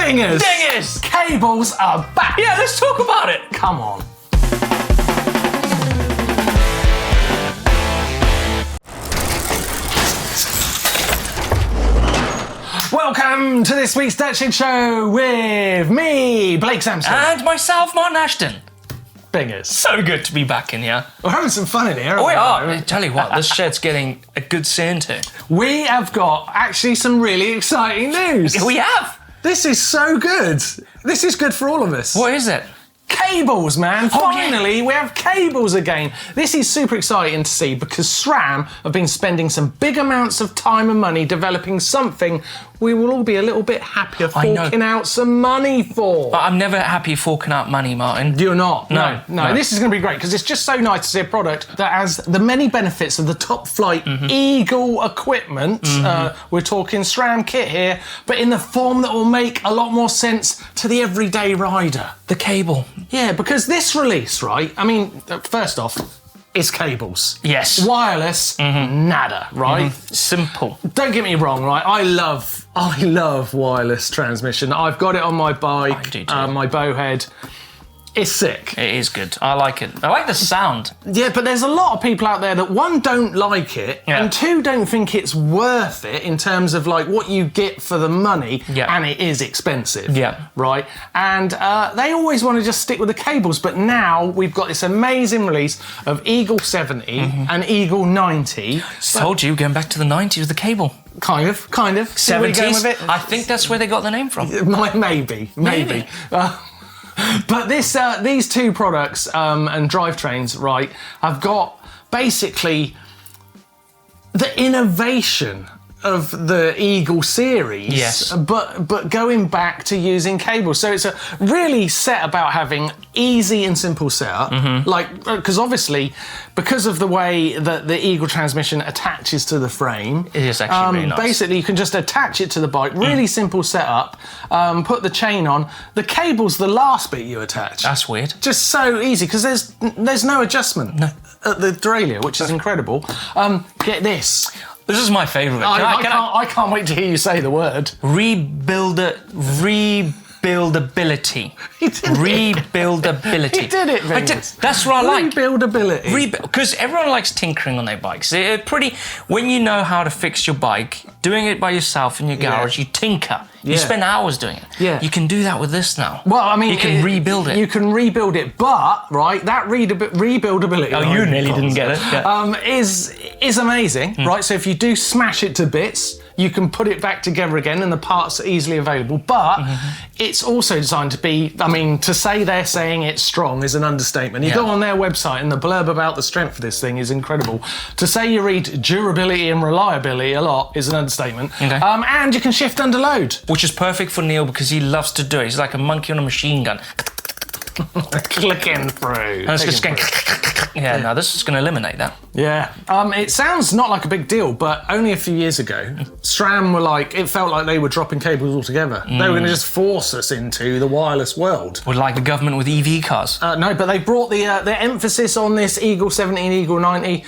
Dingers! Dingers! Cables are back! Yeah, let's talk about it. Come on. Welcome to this week's Dirt Shed Show with me, Blake Samson. And myself, Martyn Ashton. Bingers. So good to be back in here. We're having some fun in here. Oh, we are. I tell you what, this shed's getting a good scene to. We have got actually some really exciting news. We have. This is so good. This is good for all of us. What is it? Cables, man. Oh, Finally, we have cables again. This is super exciting to see because SRAM have been spending some big amounts of time and money developing something we will all be a little bit happier forking out some money for. But I'm never happy forking out money, Martyn. You're not? No. This is going to be great because it's just so nice to see a product that has the many benefits of the top flight Eagle equipment. We're talking SRAM kit here, but in the form that will make a lot more sense to the everyday rider. The cable. Yeah, because this release, right? I mean, first off, it's cables. Yes. Wireless, nada, right? Simple. Don't get me wrong, right? I love wireless transmission. I've got it on my bike, I do too. my bowhead. It's sick. It is good. I like it. I like the sound. Yeah, but there's a lot of people out there that, one, don't like it, and two, don't think it's worth it in terms of like what you get for the money, and it is expensive. Yeah. Right? And they always want to just stick with the cables, but now we've got this amazing release of Eagle 70 and Eagle 90. Told you, going back to the 90s with the cable. Kind of. 70s? I think that's where they got the name from. Maybe. But these two products and drivetrains, right, have got basically the innovation of the Eagle series, yes, but going back to using cables. So it's a really set about having easy and simple setup, like, because obviously, because of the way that the Eagle transmission attaches to the frame, it is actually really nice. Basically, you can just attach it to the bike, really simple setup, put the chain on. The cable's the last bit you attach. That's weird. Just so easy, because there's no adjustment at the derailleur, which is incredible. Get this. This is my favourite. I can't wait to hear you say the word. Rebuildability. He did Rebuildability. He did it, Vince. That's what I like. Rebuildability. Because everyone likes tinkering on their bikes. When you know how to fix your bike, doing it by yourself in your garage, you tinker. You spend hours doing it. Yeah. You can do that with this now. Well, I mean, you can rebuild it. You can rebuild it, but that rebuildability. Oh, you nearly didn't get it. Yeah. Is amazing, right? So if you do smash it to bits, you can put it back together again, and the parts are easily available. But it's also designed to be. I mean, to say they're saying it's strong is an understatement. You go on their website, and the blurb about the strength of this thing is incredible. To say you read durability and reliability a lot is an understatement. Okay. And you can shift under load. Which is perfect for Neil because he loves to do it. He's like a monkey on a machine gun. Clicking through. And it's just going... no, this is going to eliminate that. Yeah. It sounds not like a big deal, but only a few years ago, SRAM were like, it felt like they were dropping cables altogether. They were going to just force us into the wireless world. Or like the government with EV cars. No, but they brought the emphasis on this Eagle 70 and Eagle 90,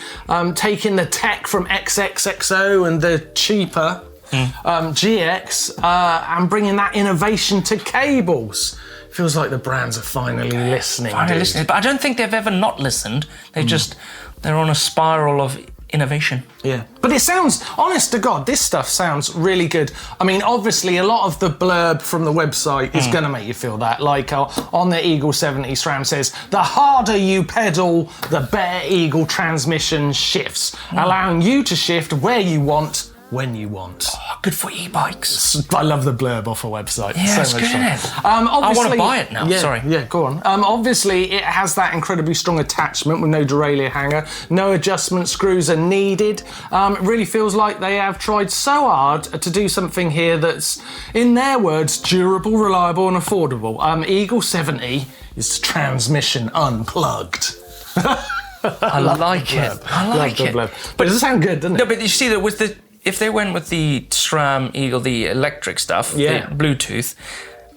taking the tech from XXXO and the cheaper GX and bringing that innovation to cables. Feels like the brands are finally listening. But I don't think they've ever not listened. They're on a spiral of innovation. Yeah. But it sounds, honest to God, this stuff sounds really good. I mean, obviously, a lot of the blurb from the website is going to make you feel that. Like on the Eagle 70, SRAM says, the harder you pedal, the better Eagle transmission shifts, allowing you to shift where you want, when you want. Oh, good for e-bikes. I love the blurb off a website. Yeah, so it's much good. fun. I want to buy it now. Sorry. Yeah, go on. Obviously, it has that incredibly strong attachment with no derailleur hanger. No adjustment screws are needed. It really feels like they have tried so hard to do something here that's, in their words, durable, reliable, and affordable. Eagle 70 is transmission unplugged. I like it. I like it. But it does sound good, doesn't it? No, but you see that with the... If they went with the SRAM Eagle, the electric stuff, the Bluetooth,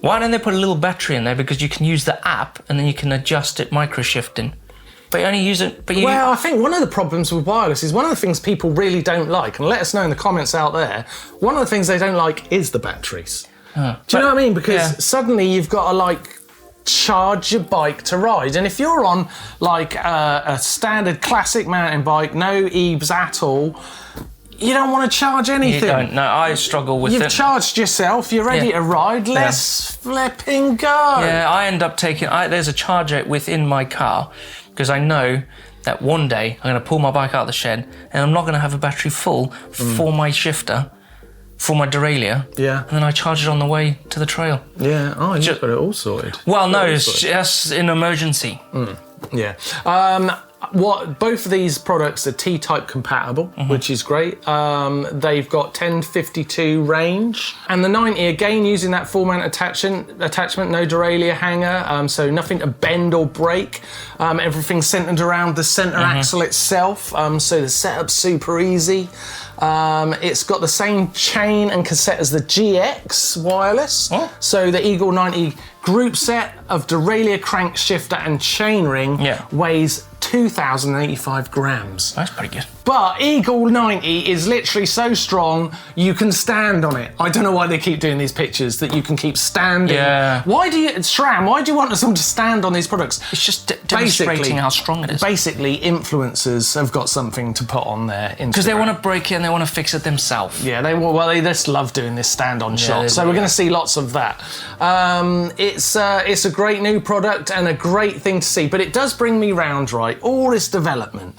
why don't they put a little battery in there? Because you can use the app and then you can adjust it micro-shifting. But you only use it... Well, I think one of the problems with wireless is one of the things people really don't like, and let us know in the comments out there, one of the things they don't like is the batteries. Do you know what I mean? Because suddenly you've got to like charge your bike to ride, and if you're on like a standard classic mountain bike, no EBS at all, you don't want to charge anything. You don't. No, I struggle with it. You've charged yourself, you're ready to ride, let's flipping go. Yeah, I end up taking, there's a charger within my car, because I know that one day I'm going to pull my bike out of the shed and I'm not going to have a battery full for my shifter, for my derailleur. Yeah. And then I charge it on the way to the trail. Yeah, oh, you've got it all sorted. Well, no, it's just an emergency. Yeah. Both of these products are T-Type compatible, which is great. They've got 1052 range. And the 90, again, using that full mount attachment, no derailleur hanger, so nothing to bend or break. Everything's centered around the center axle itself, so the setup's super easy. It's got the same chain and cassette as the GX wireless. So the Eagle 90 group set of derailleur, crank shifter and chainring weighs 2,085 grams. That's pretty good. But Eagle 90 is literally so strong, you can stand on it. I don't know why they keep doing these pictures that you can keep standing. Yeah. SRAM, why do you want someone to stand on these products? It's just demonstrating how strong it is. Basically, influencers have got something to put on their Instagram. Because they want to break it and they want to fix it themselves. Yeah, they just love doing this stand-on shot. So we're going to see lots of that. It's a great new product and a great thing to see, but it does bring me round, right? All this development,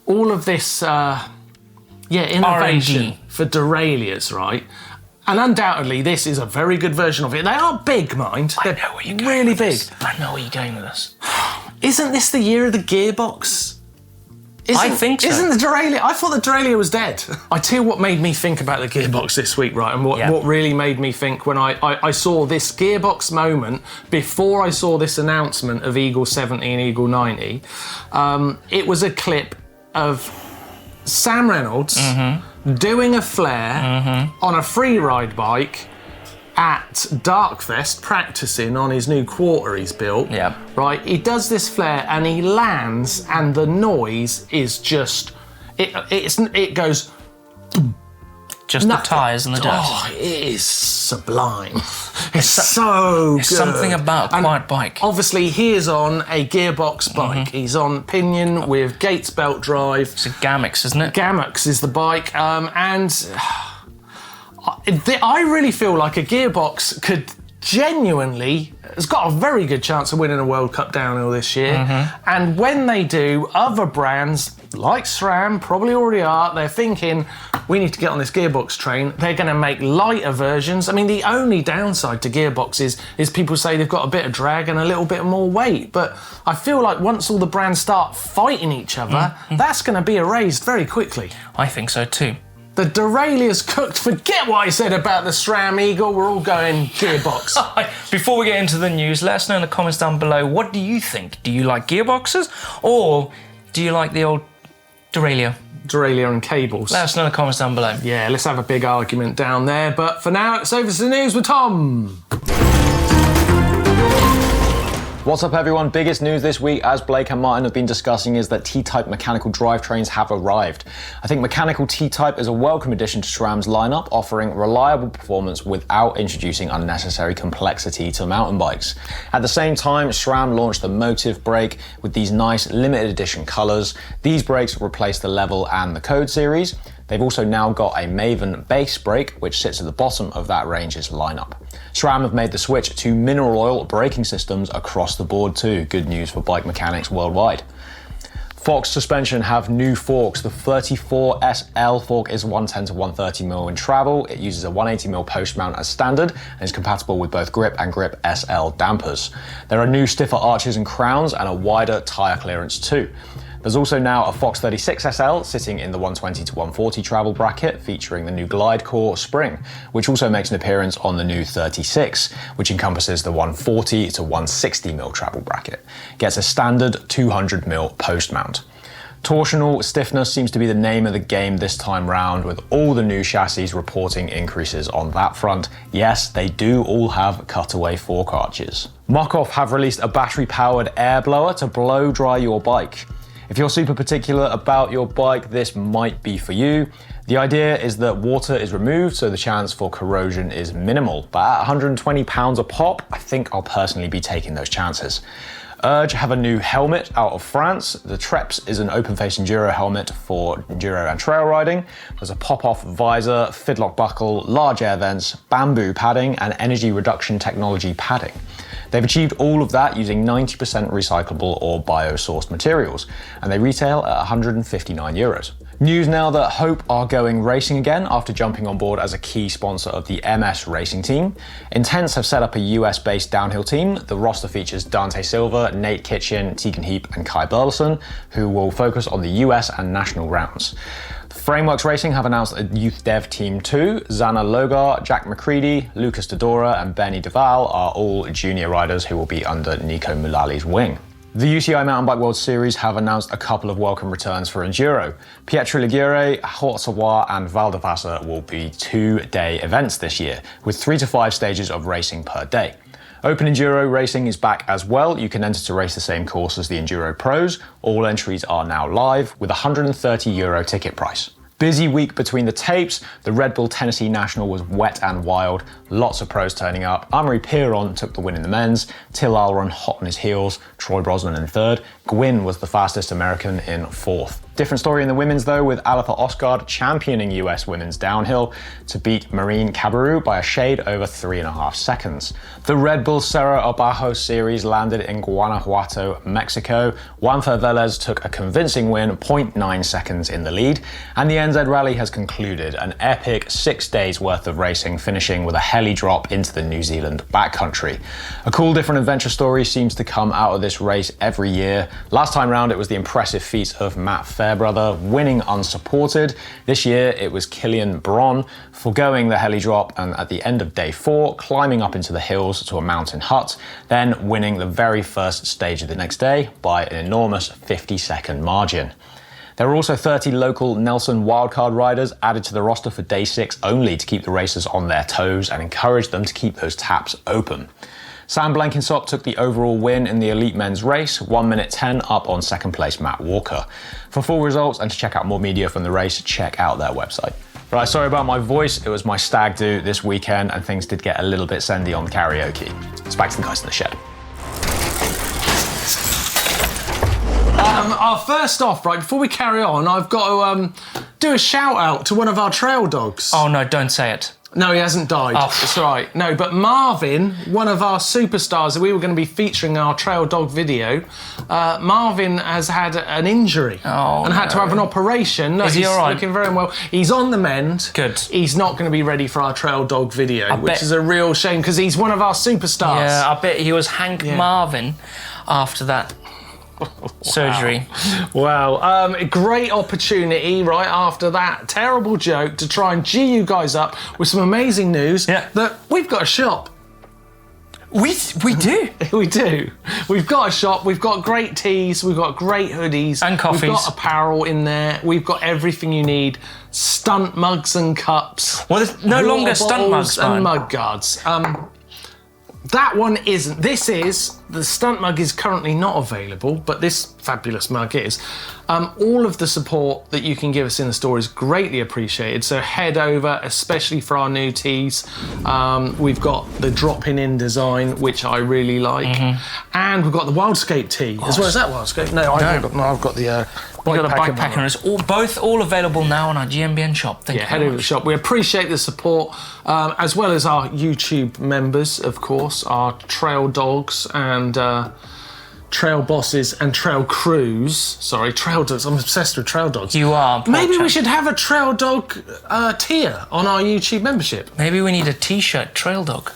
all of this innovation R&D for derailleurs, right? And undoubtedly, this is a very good version of it. They are big, mind. They're really big. I know where you're going with this. Isn't this the year of the gearbox? I think so. Isn't the derailleur? I thought the derailleur was dead. I tell you what made me think about the gearbox this week, right? And what really made me think when I saw this gearbox moment, before I saw this announcement of Eagle 70 and Eagle 90, it was a clip of Sam Reynolds doing a flare on a free ride bike at Darkfest, practicing on his new quarter he's built. Yeah. Right, he does this flare and he lands, and the noise is just it goes. Just the tyres and the dirt. Oh, it is sublime. It's so good. Something about a quiet bike. Obviously, he is on a gearbox bike. He's on pinion with Gates belt drive. It's a Gamex, isn't it? Gamex is the bike, and I really feel like a gearbox could genuinely, has got a very good chance of winning a World Cup downhill this year. And when they do, other brands like SRAM probably already are, they're thinking, we need to get on this gearbox train. They're going to make lighter versions. I mean, the only downside to gearboxes is people say they've got a bit of drag and a little bit more weight. But I feel like once all the brands start fighting each other, that's going to be erased very quickly. I think so too. The derailleur's cooked. Forget what I said about the SRAM Eagle. We're all going gearbox. Before we get into the news, let us know in the comments down below. What do you think? Do you like gearboxes, or do you like the old derailleur? Derailleur and cables. Let us know in the comments down below. Yeah, let's have a big argument down there. But for now, it's over to the news with Tom. What's up everyone? Biggest news this week, as Blake and Martyn have been discussing, is that T-Type mechanical drivetrains have arrived. I think mechanical T-Type is a welcome addition to SRAM's lineup, offering reliable performance without introducing unnecessary complexity to mountain bikes. At the same time, SRAM launched the Motiv brake with these nice limited edition colours. These brakes replace the Level and the Code series. They've also now got a Maven base brake, which sits at the bottom of that range's lineup. SRAM have made the switch to mineral oil braking systems across the board too. Good news for bike mechanics worldwide. Fox suspension have new forks. The 34SL fork is 110 to 130mm in travel. It uses a 180mm post mount as standard and is compatible with both Grip and Grip SL dampers. There are new stiffer arches and crowns and a wider tyre clearance too. There's also now a Fox 36SL sitting in the 120 to 140 travel bracket, featuring the new Glide Core spring, which also makes an appearance on the new 36, which encompasses the 140 to 160mm travel bracket. Gets a standard 200mm post mount. Torsional stiffness seems to be the name of the game this time round, with all the new chassis reporting increases on that front. Yes, they do all have cutaway fork arches. Mokov have released a battery-powered air blower to blow dry your bike. If you're super particular about your bike, this might be for you. The idea is that water is removed, so the chance for corrosion is minimal. But at £120 a pop, I think I'll personally be taking those chances. Urge have a new helmet out of France. The Treps is an open-face enduro helmet for enduro and trail riding. There's a pop-off visor, fidlock buckle, large air vents, bamboo padding, and energy reduction technology padding. They've achieved all of that using 90% recyclable or bio-sourced materials, and they retail at €159. News now that Hope are going racing again after jumping on board as a key sponsor of the MS racing team. Intense have set up a US-based downhill team. The roster features Dante Silva, Nate Kitchen, Tegan Heap, and Kai Burleson, who will focus on the US and national rounds. Frameworks Racing have announced a youth dev team too. Zana Logar, Jack McCready, Lucas Dodora, and Benny Duval are all junior riders who will be under Nico Mulali's wing. The UCI Mountain Bike World Series have announced a couple of welcome returns for Enduro. Pietro Ligure, Haute-Savoie, and Val d'Avassa will be 2-day events this year, with 3 to 5 stages of racing per day. Open Enduro racing is back as well. You can enter to race the same course as the Enduro Pros. All entries are now live, with a €130 ticket price. Busy week between the tapes. The Red Bull Tennessee National was wet and wild. Lots of pros turning up. Amaury Piron took the win in the men's. Till Alron hot on his heels. Troy Brosnan in third. Gwyn was the fastest American in fourth. Different story in the women's though, with Alifa Osgaard championing US women's downhill to beat Marine Cabarrou by a shade over 3.5 seconds. The Red Bull Cerro Abajo series landed in Guanajuato, Mexico. Juanfer Velez took a convincing win, 0.9 seconds in the lead, and the NZ Rally has concluded, an epic 6 days worth of racing, finishing with a heli drop into the New Zealand backcountry. A cool different adventure story seems to come out of this race every year. Last time round it was the impressive feat of Matt Fairbrother winning unsupported. This year it was Killian Bron foregoing the heli drop and at the end of day 4 climbing up into the hills to a mountain hut, then winning the very first stage of the next day by an enormous 50-second margin. There were also 30 local Nelson wildcard riders added to the roster for day 6 only to keep the racers on their toes and encourage them to keep those taps open. Sam Blenkinsop took the overall win in the elite men's race, 1 minute 10 up on second place Matt Walker. For full results and to check out more media from the race, check out their website. Right, sorry about my voice, it was my stag do this weekend and things did get a little bit sendy on karaoke. It's back to the guys in the shed. First off, right, before we carry on, I've got to do a shout out to one of our trail dogs. Oh no, don't say it. No, he hasn't died. Oh. That's right. No, but Marvin, one of our superstars that we were going to be featuring in our trail dog video, Marvin has had an injury and had to have an operation. No, Is he all right? He's looking very well. He's on the mend. Good. He's not going to be ready for our trail dog video, which is a real shame because he's one of our superstars. Yeah, I bet he was Hank Marvin after that. Surgery. Wow. A great opportunity right after that terrible joke to try and G you guys up with some amazing news that we've got a shop. We do. We do. We've got a shop, we've got great teas, we've got great hoodies. And coffees. We've got apparel in there, we've got everything you need. Stunt mugs and cups. Well, there's no longer stunt mugs, and mug guards. That one isn't. The stunt mug is currently not available, but this fabulous mug is. All of the support that you can give us in the store is greatly appreciated, so head over, especially for our new tees. We've got the drop-in design, which I really like, and we've got the Wildscape tee, as well as that Wildscape. I've got the bikepacker. It's all available now on our GMBN shop. Thank you. Head over to the shop. We appreciate the support, as well as our YouTube members, of course, our trail dogs and trail bosses and trail crews. Sorry, trail dogs. I'm obsessed with trail dogs. You are. Maybe we should have a trail dog tier on our YouTube membership. Maybe we need a T-shirt trail dog.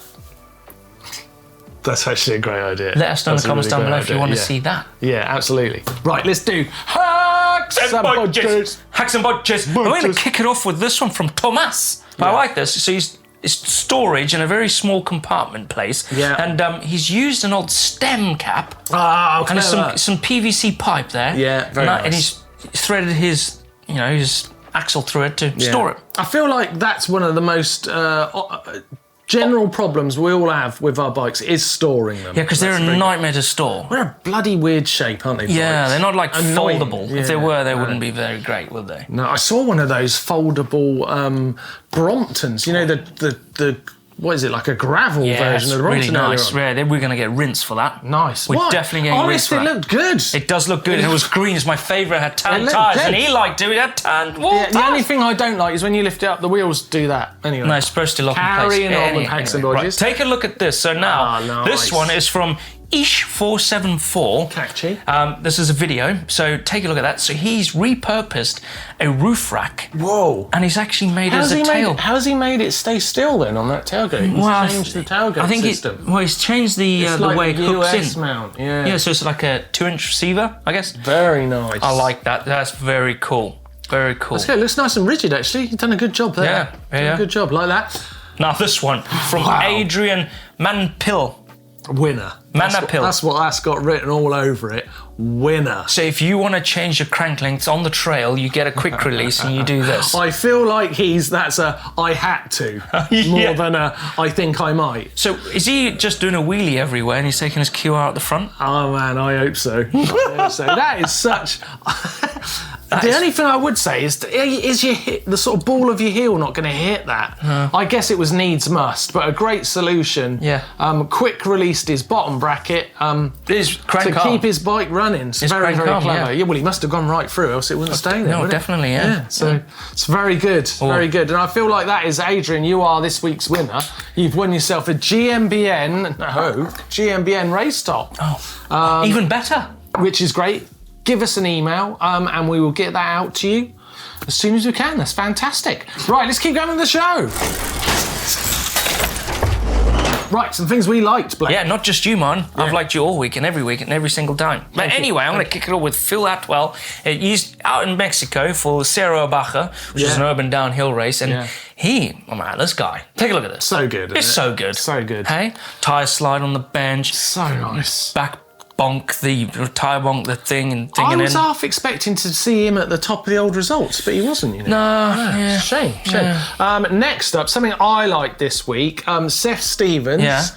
That's actually a great idea. Let us know in the comments down below if you want to see that. Yeah, absolutely. Right, let's do Hacks and Bodges. Hacks and Bodges. I'm going to kick it off with this one from Thomas. I like this. So it's storage in a very small compartment place. Yeah. And he's used an old stem cap. Oh, okay. And some PVC pipe there. Yeah, very nice. And he's threaded his axle through it to store it. I feel like that's one of the most general problems we all have with our bikes is storing them. Yeah, because they're a nightmare to store. They're a bloody weird shape, aren't they? Yeah, bikes? they're not like Annoying. foldable. Yeah, If they were, they wouldn't be very great, would they? No, I saw one of those foldable Bromptons. You know, the what is it, like a gravel version of the Brompton? Really nice. Yeah, we're going to get rinsed for that. Nice. We're definitely getting rinsed for that. Honestly, it looked good. It does look good. And it was green. It's my favourite. It had tan tyres. And he liked it. It had tan wall The only thing I don't like is when you lift it up, the wheels do that. Anyway. No, it's supposed to lock in place. Carrying on with Haze and Bodges. Take a look at this. So now, this one is from Ish474. Catchy. This is a video, so take a look at that. So he's repurposed a roof rack. Whoa. And he's actually made it as a tail. How has he made it stay still then on that tailgate? He's changed the tailgate system. He's changed the like way it hooks US in. mount, yeah. Yeah, so it's like a 2-inch receiver, I guess. Very nice. I like that. That's very cool. Very cool. That's good. It looks nice and rigid, actually. You've done a good job there. Yeah. Good job, like that. Now this one from Adrian Manpil. Winner. That's what that's got written all over it. Winner. So if you want to change your crank lengths on the trail, you get a quick release and you do this. I feel like that's a I had to more than a I think I might. So is he just doing a wheelie everywhere and he's taking his QR out the front? Oh man, I hope so. That is such. The only thing I would say is the sort of ball of your heel not going to hit that? I guess it was needs must, but a great solution. Yeah. Quick released his bottom bracket to keep his bike running. It's very, very clever. Yeah, well, he must have gone right through, else it wouldn't stay there. No, definitely, yeah. So it's very good, very good. And I feel like that is, Adrian, you are this week's winner. You've won yourself a GMBN race top. Oh, even better. Which is great. Give us an email and we will get that out to you as soon as we can. That's fantastic. Right, let's keep going with the show. Right, some things we liked, Blake. Yeah, not just you, man. Yeah. I've liked you all week and every single time. But anyway, I'm going to kick it off with Phil Atwell. He's out in Mexico for Cerro Baja, which is an urban downhill race. And this guy, take a look at this. So good. It's so good. So good. Hey, tyre slide on the bench. So nice. Back bonk the tyre bonk the thing and I was half expecting to see him at the top of the old results, but he wasn't, you know. No, shame. Next up, something I liked this week, Seth Stevens,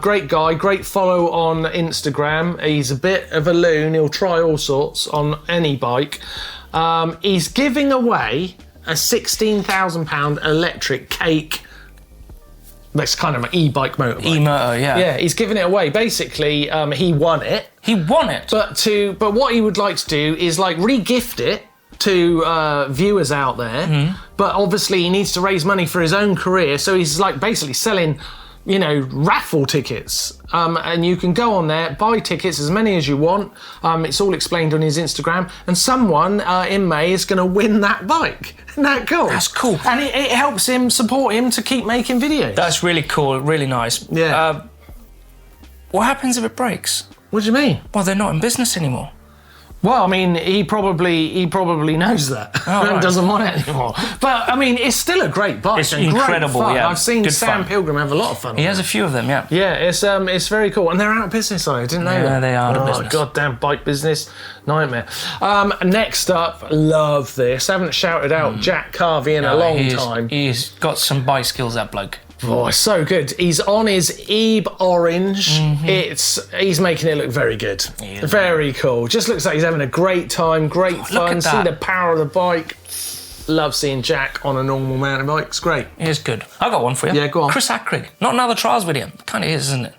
great guy, great follow on Instagram. He's a bit of a loon, he'll try all sorts on any bike. He's giving away a £16,000 electric cake. That's kind of an e-bike motorbike. E-motor, yeah. Yeah, he's giving it away. Basically, he won it. He won it? But what he would like to do is like re-gift it to viewers out there. Mm-hmm. But obviously he needs to raise money for his own career. So he's like basically selling, raffle tickets. And you can go on there, buy tickets, as many as you want. It's all explained on his Instagram. And someone in May is going to win that bike. Isn't that cool? That's cool. And it helps him, support him to keep making videos. That's really cool, really nice. Yeah. What happens if it breaks? What do you mean? Well, they're not in business anymore. Well, I mean, he probably knows that and doesn't want it anymore. But I mean, it's still a great bike. It's incredible. Great fun. Yeah, I've seen Sam Pilgrim have a lot of fun. He has a few of them. Yeah. Yeah, it's very cool, and they're out of business. I didn't know that. Yeah, they are out of business. Goddamn bike business nightmare. Next up, love this. Haven't shouted out Jack Carvey in a long time. He's got some bike skills, that bloke. Oh, so good. He's on his Ebe Orange. Mm-hmm. He's making it look very good. Very cool. Just looks like he's having a great time, great fun. See the power of the bike. Love seeing Jack on a normal mountain bike. It's great. It is good. I got one for you. Yeah, go on. Chris Ackrig. Not another trials video. Kind of is, isn't it?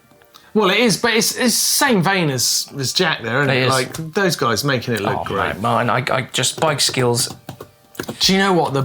Well, it is, but it's the same vein as Jack there, isn't it? Like, those guys making it look great. Man, I just bike skills. Do you know what? The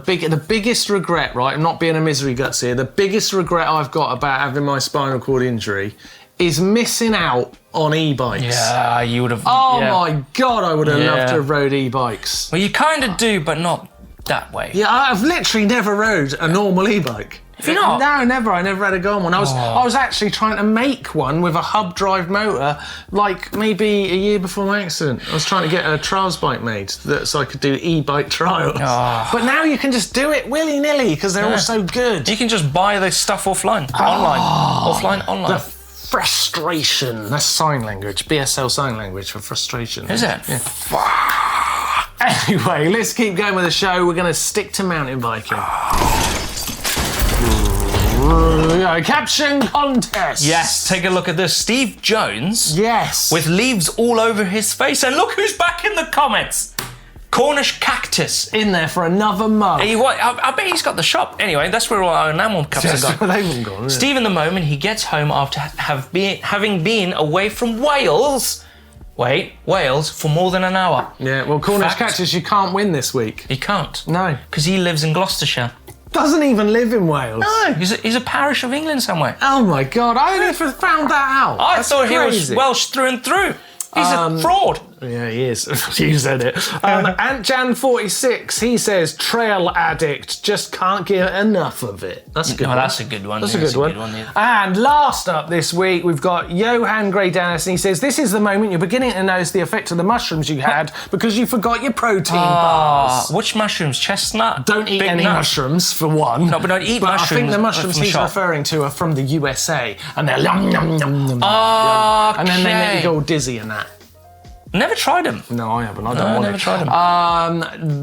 biggest regret, right? I'm not being a misery guts here. The biggest regret I've got about having my spinal cord injury is missing out on e-bikes. Yeah, you would have. Oh my God, I would have loved to have rode e-bikes. Well, you kind of do, but not that way. Yeah, I've literally never rode a normal e-bike. Have you not? No, never. I never had a go on one. I was actually trying to make one with a hub drive motor, like maybe a year before my accident. I was trying to get a trials bike made so I could do e-bike trials. But now you can just do it willy-nilly because they're all so good. You can just buy the stuff online. Online. The frustration. That's sign language. BSL sign language for frustration. Is it? Yeah. Anyway, let's keep going with the show. We're going to stick to mountain biking. Caption Contest. Yes, take a look at this. Steve Jones. Yes. With leaves all over his face. And look who's back in the comments. Cornish Cactus. In there for another mug. I bet he's got the shop. Anyway, that's where all our enamel cups have gone. They've all gone. Steve, in the moment he gets home after having been away from Wales. Wait, Wales for more than an hour. Yeah, well, Cornish Cactus, you can't win this week. He can't. No. Because he lives in Gloucestershire. Doesn't even live in Wales. No, he's a parish of England somewhere. Oh my God, I only found that out. I thought he was Welsh through and through. He's a fraud. Yeah, he is. You said it. AntJan46, he says, trail addict, just can't get enough of it. That's a good one. That's a good one. That's a good one. Yeah. And last up this week, we've got Johan Grey Dennis, and he says, this is the moment you're beginning to notice the effect of the mushrooms you had because you forgot your protein bars. Which mushrooms? Chestnut? Don't eat any mushrooms, for one. No, but don't eat mushrooms. I think the mushrooms he's referring to are from the USA, and they're yum, yum, yum, yum. Okay. And then they make you go dizzy and that. Never tried them. No, I haven't. I don't want never tried them.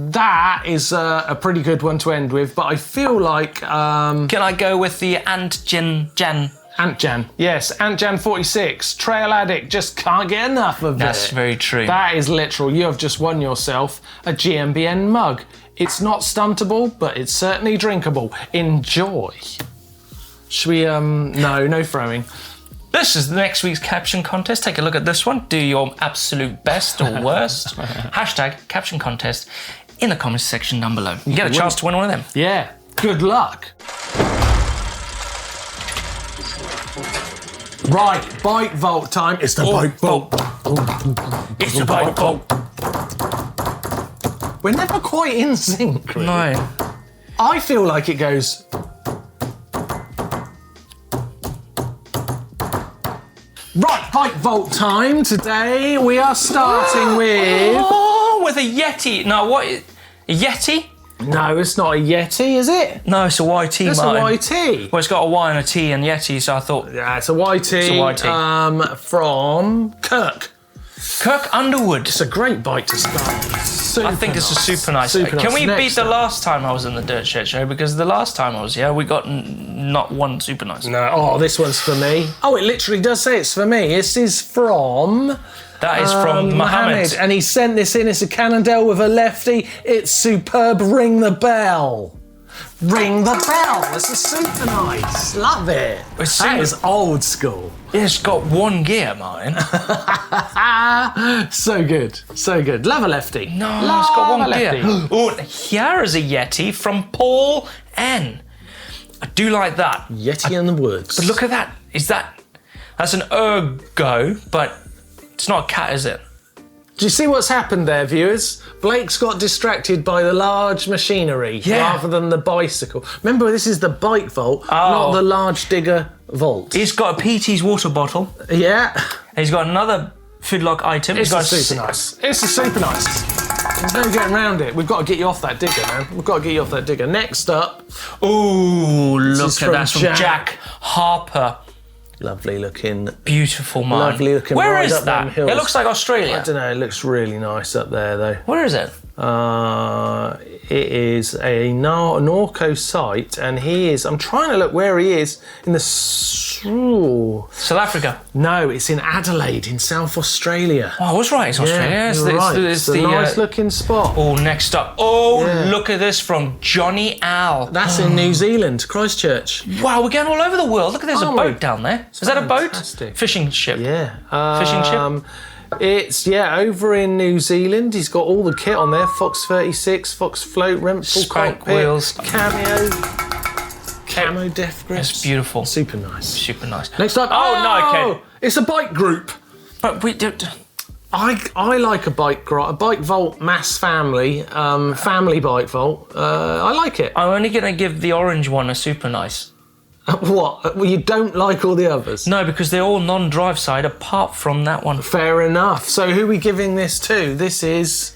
That is a pretty good one to end with, but I feel like... Can I go with the AntJan? AntJan, yes. AntJan46, trail addict, just can't get enough of it. That's very true. That is literal. You have just won yourself a GMBN mug. It's not stuntable, but it's certainly drinkable. Enjoy. Should we, no throwing. This is next week's Caption Contest. Take a look at this one. Do your absolute best or worst. Hashtag Caption Contest in the comments section down below. You get a chance to win one of them. Yeah. Good luck. Right, bike vault time. It's the bike vault. It's the bike vault. We're never quite in sync, really. No. I feel like it goes... Right, bike vault time. Today we are starting with... Oh, with a Yeti. No, what? A Yeti? No, it's not a Yeti, is it? No, it's a YT, It's Martin. a YT. Well, it's got a Y and a T and Yeti, so I thought... Yeah, it's a YT. It's a YT. From Kirk. Kirk Underwood. It's a great bike to start with. I think this is super nice. Can we beat the last time I was in the Dirt Shed Show? Because the last time I was here, we got not one super nice. No, oh, this one's for me. Oh, it literally does say it's for me. This is from... That is from Mohammed. And he sent this in. It's a Cannondale with a lefty. It's superb. Ring the bell. Ring the bell. This is super nice. Love it. That is old school. It's got one gear, Martin. So good. So good. Love a lefty. No, it's got one gear. Oh, here is a Yeti from Paul N. I do like that. Yeti in the woods. But look at that. That's an ergo, but it's not a cat, is it? Do you see what's happened there, viewers? Blake's got distracted by the large machinery rather than the bicycle. Remember, this is the bike vault, not the large digger vault. He's got a PT's water bottle. Yeah. He's got another foodlock item. It's super nice. It's a super nice. There's no getting around it. We've got to get you off that digger, man. We've got to get you off that digger. Next up. Ooh, look at that. From Jack Harper. Lovely looking. Beautiful, man. Lovely looking. Where is that? It looks like Australia. I don't know. It looks really nice up there, though. Where is it? It is a Norco site, and he is. I'm trying to look where he is in the. South Africa. No, it's in Adelaide, in South Australia. Oh, I was right. It's Australia. Yeah, you're right. It's a nice looking spot. Oh, next up. Oh, look at this from Johnny Al. That's in New Zealand, Christchurch. Wow, we're going all over the world. Look at there's a boat down there. Is that a boat? Fishing ship. Yeah. Fishing ship. It's over in New Zealand. He's got all the kit on there: Fox 36, Fox float, Rempel cockpit, wheels, camo def grips. It's beautiful. Super nice. Super nice. Next up. Oh no, okay. It's a bike group. But we do. I like a bike vault mass family, family bike vault. I like it. I'm only gonna give the orange one a super nice. What? Well, you don't like all the others? No, because they're all non-drive side apart from that one. Fair enough. So who are we giving this to? This is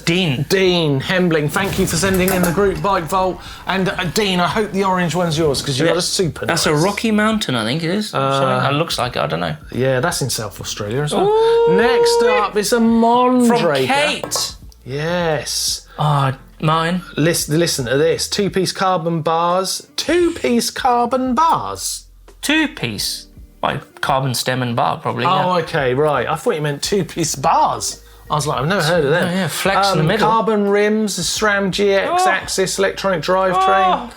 Dean. Dean Hembling. Thank you for sending in the group bike vault. And Dean, I hope the orange one's yours because you got a super nice. That's a Rocky Mountain, I think it is. It looks like it, I don't know. Yeah, that's in South Australia as well. Ooh. Next up, it's a Mondraker. From Kate. Yes. Oh, Mine. Listen to this. Two-piece carbon bars. Two-piece carbon bars. Two-piece. Like carbon stem and bar, probably. Oh, okay, right. I thought you meant two-piece bars. I was like, I've never heard of them. Oh, yeah, flex in the middle. Carbon rims, SRAM GX Axis electronic drivetrain.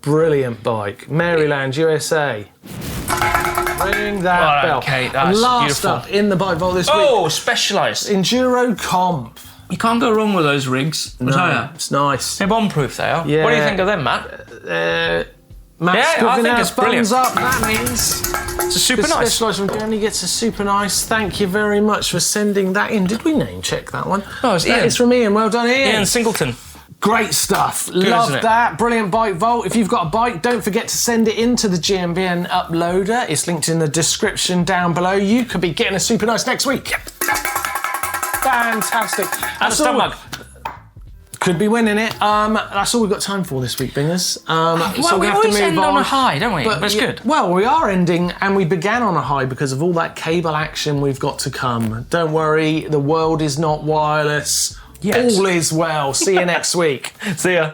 Brilliant bike. Maryland, USA. Ring that bell. Okay, and that's last beautiful. up in the bike vault this week. Oh, Specialized. Enduro Comp. You can't go wrong with those rigs. I'll tell ya. It's nice. They're bomb-proof, they are. Yeah. What do you think of them, Matt? Matt's Yeah, I giving think out it's brilliant. thumbs up. That means It's a super the nice. Specialized from Germany gets a super nice. Thank you very much for sending that in. Did we name check that one? Oh, it's Ian. It's from Ian. Well done, Ian. Ian Singleton. Great stuff. Love isn't it? that. Brilliant bike vault. If you've got a bike, don't forget to send it into the GMBN uploader. It's linked in the description down below. You could be getting a super nice next week. Fantastic. And a stump mug. Could be winning it. That's all we've got time for this week, Bingers. So we have always to move end on a high, don't we? But it's good. Well, we are ending, and we began on a high because of all that cable action we've got to come. Don't worry, the world is not wireless. Yes. All is well. See you next week. See ya.